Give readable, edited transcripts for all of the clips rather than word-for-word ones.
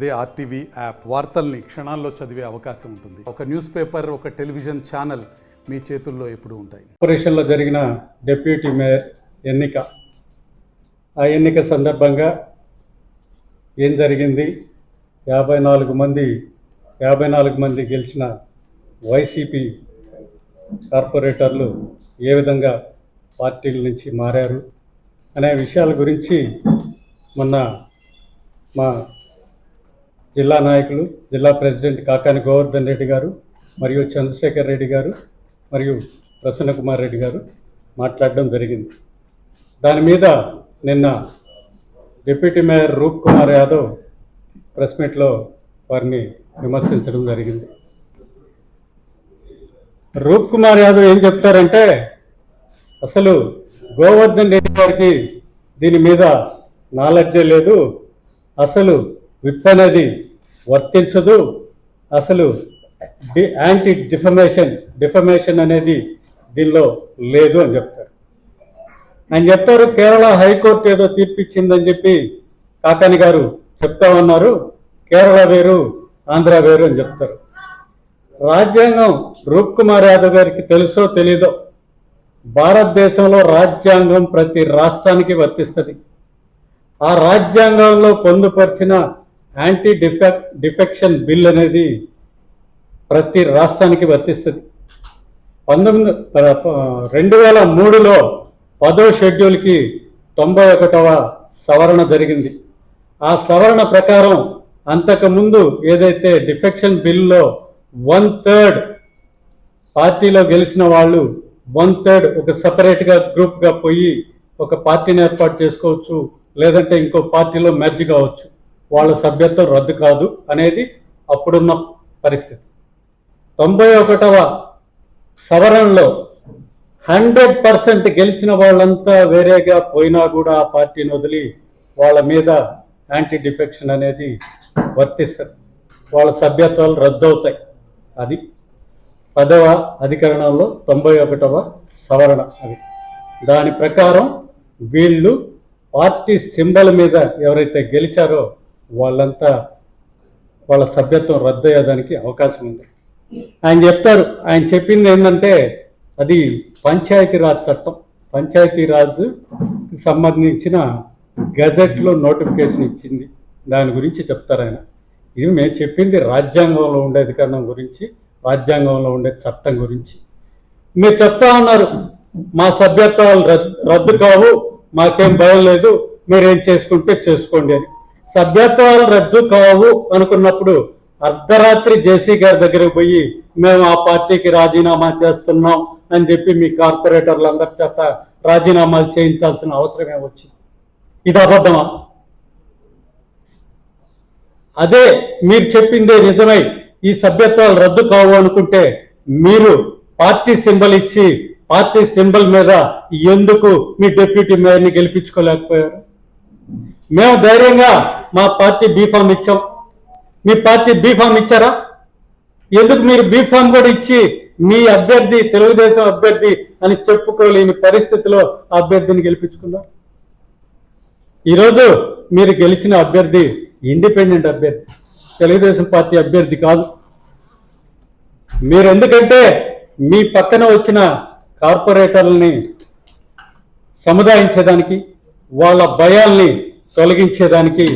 అదే RTV app వార్తల్ని క్షణాల్లో చదివే అవకాశం ఉంటుంది. ఒక న్యూస్ పేపర్, ఒక టెలివిజన్ ఛానల్ మీ చేతుల్లో ఎప్పుడూ ఉంటాయి. కార్పొరేషన్లో జరిగిన డిప్యూటీ మేయర్ ఎన్నిక, ఆ ఎన్నిక సందర్భంగా ఏం జరిగింది, 54 మంది గెలిచిన వైసీపీ కార్పొరేటర్లు ఏ విధంగా పార్టీల నుంచి మారారు అనే విషయాల గురించి మొన్న మా జిల్లా నాయకులు, జిల్లా ప్రెసిడెంట్ కాకాని గోవర్ధన్ రెడ్డి గారు మరియు చంద్రశేఖర్ రెడ్డి గారు మరియు ప్రసన్న కుమార్ రెడ్డి గారు మాట్లాడడం జరిగింది. దాని మీద నిన్న డిప్యూటీ మేయర్ రూప్ కుమార్ యాదవ్ ప్రెస్ మీట్లో వారిని విమర్శించడం జరిగింది. రూప్ కుమార్ యాదవ్ ఏం చెప్తారంటే, అసలు గోవర్ధన్ రెడ్డి గారికి దీని మీద నాలెడ్జే లేదు, అసలు విప్ అనేది వర్తించదు, అసలు యాంటీ డిఫమేషన్ అనేది దీనిలో లేదు అని చెప్తారు. ఆయన చెప్తారు, కేరళ హైకోర్టు ఏదో తీర్పిచ్చిందని చెప్పి కాకాని గారు చెప్తా ఉన్నారు, కేరళ వేరు ఆంధ్ర వేరు అని చెప్తారు. రాజ్యాంగం రూప్ కుమార్ యాదవ్ గారికి తెలుసో తెలీదో, భారతదేశంలో రాజ్యాంగం ప్రతి రాష్ట్రానికి వర్తిస్తుంది. ఆ రాజ్యాంగంలో పొందుపరిచిన యాంటీ డిఫెక్షన్ బిల్ అనేది ప్రతి రాష్ట్రానికి వర్తిస్తుంది. 2003లో 10వ షెడ్యూల్కి 91వ సవరణ జరిగింది. ఆ సవరణ ప్రకారం అంతకుముందు ఏదైతే డిఫెక్షన్ బిల్లో 1/3 పార్టీలో గెలిచిన వాళ్ళు 1/3 ఒక సపరేట్గా గ్రూప్గా పోయి ఒక పార్టీని ఏర్పాటు చేసుకోవచ్చు, లేదంటే ఇంకో పార్టీలో మెర్జ్ కావచ్చు, వాళ్ళ సభ్యత్వం రద్దు కాదు అనేది అప్పుడున్న పరిస్థితి. 91వ సవరణలో 100% గెలిచిన వాళ్ళంతా వేరేగా పోయినా కూడా ఆ పార్టీని వదిలి వాళ్ళ మీద యాంటీ డిఫెక్షన్ అనేది వర్తిస్తుంది, వాళ్ళ సభ్యత్వాలు రద్దు అవుతాయి. అది 10వ అధికరణంలో 91వ సవరణ. అది దాని ప్రకారం వీళ్ళు పార్టీ సింబల్ మీద ఎవరైతే గెలిచారో వాళ్ళంతా వాళ్ళ సభ్యత్వం రద్దు అయ్యేదానికి అవకాశం ఉంది. ఆయన చెప్తారు, ఆయన చెప్పింది ఏంటంటే, అది పంచాయతీరాజ్ చట్టం, పంచాయతీరాజ్ సంబంధించిన గజెట్లో నోటిఫికేషన్ ఇచ్చింది, దాని గురించి చెప్తారు ఆయన. ఇది మేము చెప్పింది రాజ్యాంగంలో ఉండే అధికరణం గురించి, రాజ్యాంగంలో ఉండే చట్టం గురించి. మీరు చెప్తా ఉన్నారు మా సభ్యత్వాలు రద్దు కావు, మాకేం భయం లేదు, మీరేం చేసుకుంటే చేసుకోండి అని. సభ్యత్వాలు రద్దు కావు అనుకున్నప్పుడు అర్ధరాత్రి జేసీ గారి దగ్గరకు పోయి మేము ఆ పార్టీకి రాజీనామా చేస్తున్నాం అని చెప్పి మీ కార్పొరేటర్లందరి చేత రాజీనామాలు చేయించాల్సిన అవసరమే వచ్చింది. ఇది అబద్ధమా? అదే మీరు చెప్పిందే నిజమై ఈ సభ్యత్వాలు రద్దు కావు అనుకుంటే మీరు పార్టీ సింబల్ ఇచ్చి పార్టీ సింబల్ మీద ఎందుకు మీ డిప్యూటీ మేయర్ని గెలిపించుకోలేకపోయారు? మేము ధైర్యంగా మా పార్టీ బీఫామ్ ఇచ్చాం, మీ పార్టీ బీఫామ్ ఇచ్చారా? ఎందుకు మీరు బీఫామ్ కూడా ఇచ్చి మీ అభ్యర్థి తెలుగుదేశం అభ్యర్థి అని చెప్పుకోలేని పరిస్థితిలో అభ్యర్థిని గెలిపించుకున్నారు? ఈరోజు మీరు గెలిచిన అభ్యర్థి ఇండిపెండెంట్ అభ్యర్థి, తెలుగుదేశం పార్టీ అభ్యర్థి కాదు. మీరు ఎందుకంటే మీ పక్కన వచ్చిన కార్పొరేటర్లని సముదాయించేదానికి, వాళ్ళ భయాల్ని తొలగించేదానికి,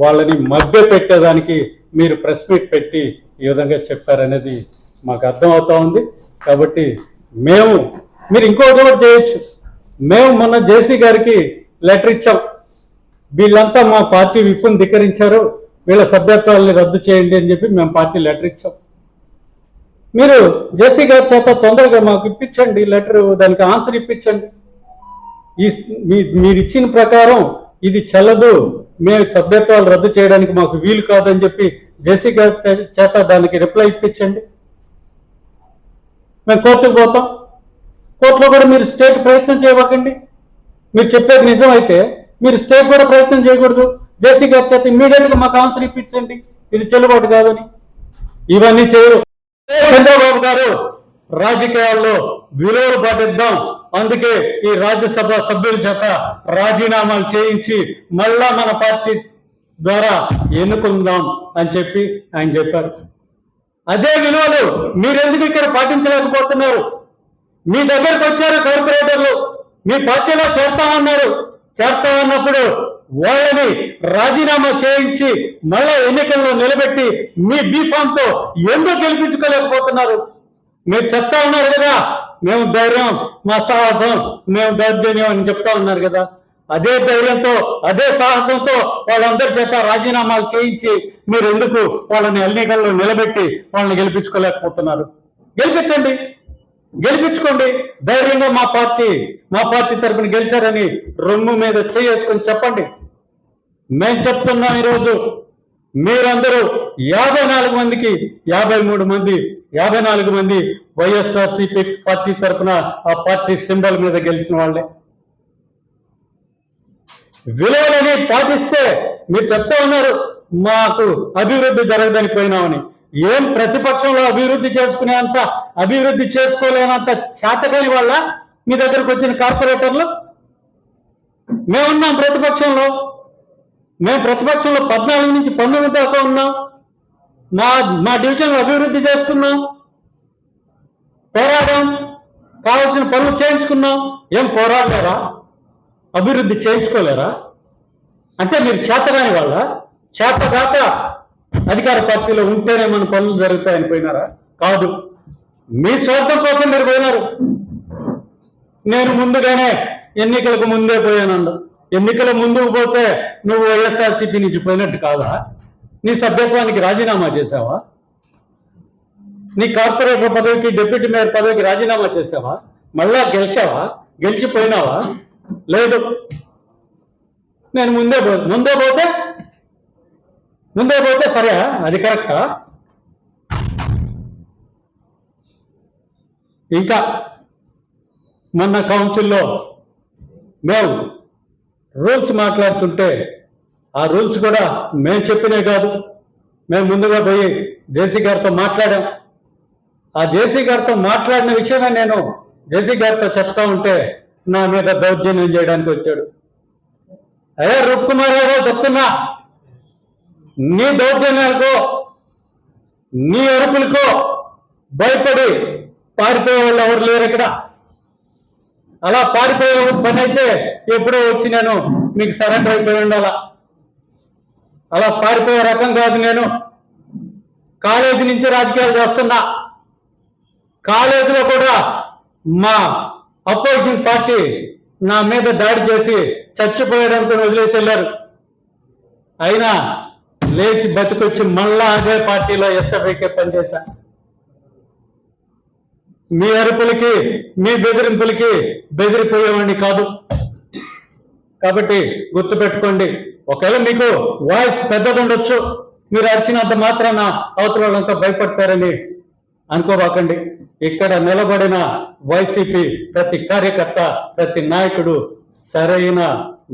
వాళ్ళని మభ్య పెట్టేదానికి మీరు ప్రెస్ మీట్ పెట్టి ఈ విధంగా చెప్పారనేది మాకు అర్థమవుతా ఉంది. కాబట్టి మీరు ఇంకోటి కూడా చేయొచ్చు. మేము మొన్న జేసీ గారికి లెటర్ ఇచ్చాం, వీళ్ళంతా మా పార్టీ విప్పుని ధిక్కరించారు, వీళ్ళ సభ్యత్వాలని రద్దు చేయండి అని చెప్పి మేము పార్టీ లెటర్ ఇచ్చాం. మీరు జేసీ గారి చేత తొందరగా మాకు ఇప్పించండి లెటర్, దానికి ఆన్సర్ ఇప్పించండి. మీరు ఇచ్చిన ప్రకారం ఇది చెల్లదు, మేము సభ్యత్వాలు రద్దు చేయడానికి మాకు వీలు కాదని చెప్పి జేసీ గారి చేత దానికి రిప్లై ఇప్పించండి. మేము కోర్టుకు పోతాం, కోర్టులో కూడా మీరు స్టేట్ ప్రయత్నం చేయకండి. మీరు చెప్పేది నిజం అయితే మీరు స్టేట్ కూడా ప్రయత్నం చేయకూడదు. జేసీ గారి చేత ఇమ్మీడియట్గా మాకు ఆన్సర్ ఇప్పించండి, ఇది చెల్లుబాటు కాదని. ఇవన్నీ చేయరు. చంద్రబాబు గారు రాజకీయాల్లో విలువలు పాటిద్దాం, అందుకే ఈ రాజ్యసభ సభ్యుల చేత రాజీనామాలు చేయించి మళ్ళా మన పార్టీ ద్వారా ఎన్నుకుందాం అని చెప్పి ఆయన చెప్పారు. అదే విలువలు మీరెందుకు ఇక్కడ పాటించలేకపోతున్నారు? మీ దగ్గరకు వచ్చారు కార్పొరేటర్లు, మీ పార్టీలో చేస్తామన్నారు. చేస్తామన్నప్పుడు వాళ్ళని రాజీనామా చేయించి మళ్ళా ఎన్నికల్లో నిలబెట్టి మీ బీఫామ్తో ఎందుకు గెలిపించుకోలేకపోతున్నారు? మీరు చెప్తా ఉన్నారు కదా, మేము ధైర్యం, మా సాహసం, మేము దౌర్జన్యం అని చెప్తా ఉన్నారు కదా. అదే ధైర్యంతో, అదే సాహసంతో వాళ్ళందరి చేత రాజీనామాలు చేయించి మీరు ఎందుకు వాళ్ళని ఎన్నికల్లో నిలబెట్టి వాళ్ళని గెలిపించుకోలేకపోతున్నారు? గెలిపించండి, గెలిపించుకోండి. ధైర్యంగా మా పార్టీ తరపున గెలిచారని రొమ్ము మీద చేసుకొని చెప్పండి. మేము చెప్తున్నాం ఈరోజు మీరందరూ 54 మందికి 54 మంది వైఎస్ఆర్సీపీ పార్టీ తరఫున ఆ పార్టీ సింబల్ మీద గెలిచిన వాళ్ళే. విలువలని పాటిస్తే మీరు చెప్తా ఉన్నారు మాకు అభివృద్ధి జరగదని పోయినామని. ఏం ప్రతిపక్షంలో అభివృద్ధి చేసుకునేంత, అభివృద్ధి చేసుకోలేనంత చేతకాని వాళ్ళ మీ దగ్గరకు వచ్చిన కార్పొరేటర్లు? మేమున్నాం ప్రతిపక్షంలో, మేము ప్రతిపక్షంలో 14 నుంచి 19 దాకా ఉన్నాం. మా డివిజన్లో అభివృద్ధి చేసుకున్నాం, పోరాడాం, కావాల్సిన పనులు చేయించుకున్నాం. ఏం పోరాడలేరా? అభివృద్ధి చేయించుకోలేరా? అంటే మీరు చేతగాని వాళ్ళ, చేతగాక అధికార పార్టీలో ఉంటేనే మన పనులు జరుగుతాయని పోయినారా? కాదు, మీ స్వార్థం కోసం మీరు పోయినారు. నేను ముందుగానే ఎన్నికలకు ముందే పోయానండు. ఎన్నికల ముందుకు పోతే నువ్వు వైఎస్ఆర్సీపీ నుంచి పోయినట్టు కాదా? నీ సభ్యత్వానికి రాజీనామా చేసావా? నీ కార్పొరేటర్ పదవికి, డిప్యూటీ మేయర్ పదవికి రాజీనామా చేసావా? మళ్ళా గెలిచావా? గెలిచిపోయినావా? లేదు. నేను ముందే పోతే సరే, అది కరెక్టా? ఇంకా మొన్న కౌన్సిల్లో మేము రూల్స్ మాట్లాడుతుంటే ఆ రూల్స్ కూడా మేము చెప్పినే కాదు, మేము ముందుగా పోయి జేసీ గారితో మాట్లాడాం. ఆ జేసీ గారితో మాట్లాడిన విషయమే నేను జేసీ గారితో చెప్తా ఉంటే నా మీద దౌర్జన్యం చేయడానికి వచ్చాడు. అయ్యా రూప్ కుమార్ యాదవ్, చెప్తున్నా, నీ దౌర్జన్యాలకో, నీ అరుపులకో భయపడి పారిపోయే వాళ్ళు ఎవరు లేరు ఇక్కడ. అలా పారిపోయే పని అయితే ఎప్పుడో వచ్చి నేను మీకు సరెండర్ అయిపోయి ఉండాల. అలా పారిపోయే రకం కాదు నేను. కాలేజీ నుంచి రాజకీయాలు చేస్తున్నా. కాలేజీలో కూడా మా అపోజిషన్ పార్టీ నా మీద దాడి చేసి చచ్చిపోయడంతో వదిలేసి వెళ్ళారు. అయినా లేచి బతికొచ్చి మళ్ళా అదే పార్టీలో ఎస్ఎఫ్ఐకే పనిచేశా. మీ అరుపులకి, మీ బెదిరింపులకి బెదిరిపోయేవాడిని కాదు. కాబట్టి గుర్తుపెట్టుకోండి, ఒకవేళ మీకు వాయిస్ పెద్దది ఉండొచ్చు, మీరు అరిచినంత మాత్రాన అవతల వాళ్ళంతా భయపడతారని అనుకోబాకండి. ఇక్కడ నిలబడిన వైసీపీ ప్రతి కార్యకర్త, ప్రతి నాయకుడు సరైన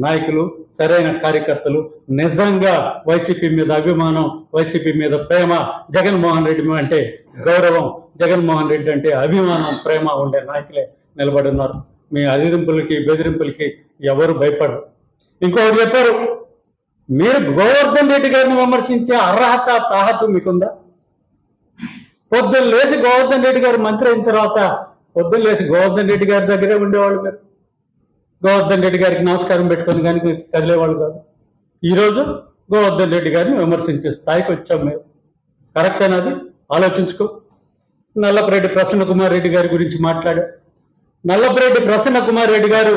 నాయకులు, సరైన కార్యకర్తలు, నిజంగా వైసీపీ మీద అభిమానం, వైసీపీ మీద ప్రేమ, జగన్మోహన్ రెడ్డి అంటే గౌరవం, జగన్మోహన్ రెడ్డి అంటే అభిమానం, ప్రేమ ఉండే నాయకులే నిలబడి ఉన్నారు. మీ అదిరింపులకి, బెదిరింపులకి ఎవరు భయపడరు. ఇంకొకటి చెప్పారు, మీరు గోవర్ధన్ రెడ్డి గారిని విమర్శించే అర్హత, తాహత మీకుందా? పొద్దున్న లేచి గోవర్ధన్ రెడ్డి గారు మంత్రి అయిన తర్వాత పొద్దున్న లేచి గోవర్ధన్ రెడ్డి గారి దగ్గరే ఉండేవాళ్ళు. మీరు గోవర్ధన్ రెడ్డి గారికి నమస్కారం పెట్టుకొని కానీ మీరు కదిలేవాళ్ళు కాదు. ఈరోజు గోవర్ధన్ రెడ్డి గారిని విమర్శించే స్థాయికి వచ్చాం మేము. కరెక్ట్ అది ఆలోచించుకో. నల్లపరెడ్డి ప్రసన్న కుమార్ రెడ్డి గారి గురించి మాట్లాడా. నల్లపరెడ్డి ప్రసన్న కుమార్ రెడ్డి గారు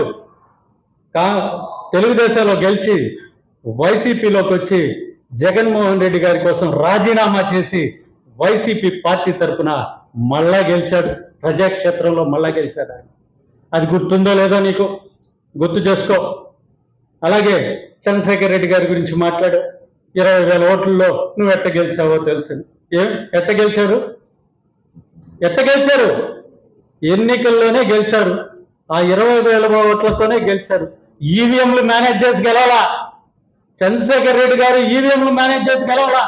తెలుగుదేశంలో గెలిచి వైసీపీలోకి వచ్చి జగన్మోహన్ రెడ్డి గారి కోసం రాజీనామా చేసి వైసీపీ పార్టీ తరఫున మళ్ళా గెలిచాడు. ప్రజాక్షేత్రంలో మళ్ళా గెలిచాడు ఆయన. అది గుర్తుందో లేదో నీకు? గుర్తు చేసుకో. అలాగే చంద్రశేఖర్ రెడ్డి గారి గురించి మాట్లాడు. 20,000 ఓట్లలో నువ్వు ఎట్ట గెలిచావో తెలుసు. ఎట్ట గెలిచారు? ఎన్నికల్లోనే గెలిచారు. ఆ 20,000 ఓట్లతోనే గెలిచారు. ఈవీఎంలు మేనేజ్ చేసి గెలవాలా? చంద్రశేఖర్ రెడ్డి గారు ఈవీఎంలు మేనేజ్ చేసి గెలవాలా?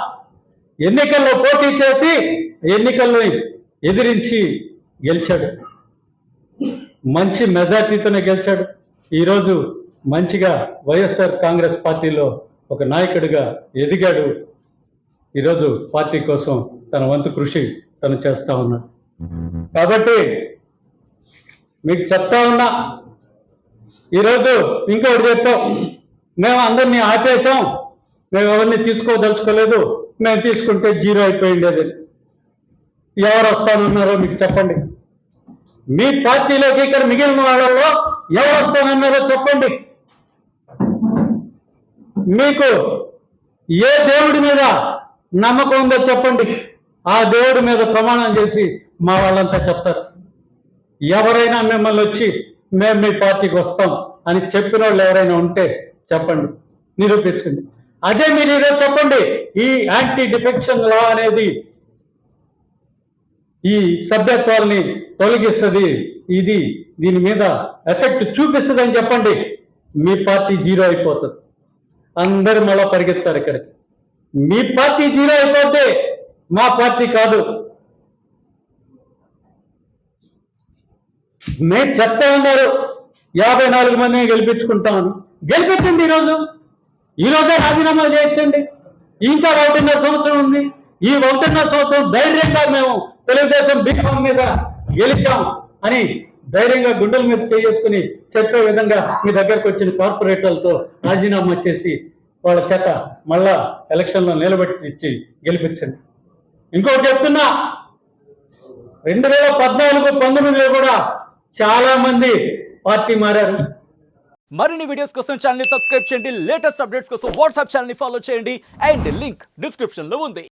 ఎన్నికల్లో పోటీ చేసి ఎన్నికల్లో ఎదిరించి గెలిచాడు. మంచి మెజార్టీతోనే గెలిచాడు. ఈరోజు మంచిగా వైఎస్ఆర్ కాంగ్రెస్ పార్టీలో ఒక నాయకుడిగా ఎదిగాడు. ఈరోజు పార్టీ కోసం తన వంతు కృషి తను చేస్తా ఉన్నాడు. కాబట్టి మీకు చెప్తా ఉన్నా, ఈరోజు ఇంకొకటి చెప్తాం, మేము అందరినీ ఆపేశాం, మేము ఎవరిని తీసుకోదలుచుకోలేదు, మేము తీసుకుంటే జీరో అయిపోయిండేది. ఎవరు వస్తానన్నారో మీకు చెప్పండి. మీ పార్టీలోకి ఇక్కడ మిగిలిన వాళ్ళలో ఎవరు వస్తానన్నారో చెప్పండి. మీకు ఏ దేవుడి మీద నమ్మకం ఉందో చెప్పండి. ఆ దేవుడి మీద ప్రమాణం చేసి మా వాళ్ళంతా చెప్తారు. ఎవరైనా మిమ్మల్ని వచ్చి మేము మీ పార్టీకి వస్తాం అని చెప్పిన వాళ్ళు ఎవరైనా ఉంటే చెప్పండి, నిరూపించండి. అదే మీరు ఈరోజు చెప్పండి, ఈ యాంటీ డిఫెక్షన్ లా అనేది ఈ సభ్యత్వాల్ని తొలగిస్తుంది, ఇది దీని మీద ఎఫెక్ట్ చూపిస్తుంది అని చెప్పండి. మీ పార్టీ జీరో అయిపోతుంది. అందరు మళ్ళా పరిగెత్తారు ఇక్కడికి. మీ పార్టీ జీరో అయిపోతే మా పార్టీ కాదు. మేము చెప్తా ఉన్నారు 54 మందిని గెలిపించుకుంటామని. గెలిపించండి. ఈరోజే రాజీనామాలు చేయించండి. ఇంకా 1.5 సంవత్సరం ఉంది. ఈ 1.5 సంవత్సరం ధైర్యంగా మేము తెలుగుదేశం బీఫామ్ మీద గెలిచాం అని ధైర్యంగా గుండెల మీద చేసుకుని చెప్పే విధంగా మీ దగ్గరకు వచ్చిన కార్పొరేటర్లతో రాజీనామా చేసి వాళ్ళ చేత మళ్ళా ఎలక్షన్లో నిలబెట్టి గెలిపించండి. ఇంకోటి చెప్తున్నా, 2014-19లో కూడా చాలా మంది పార్టీ మారారు. మరిన్ని వీడియోస్ కోసం ఛానల్ ని సబ్స్క్రైబ్ చేయండి. లేటెస్ట్ అప్డేట్స్ కోసం వాట్సాప్ ఛానల్ ని ఫాలో చేయండి. అండ్ లింక్ డిస్క్రిప్షన్ లో ఉంది.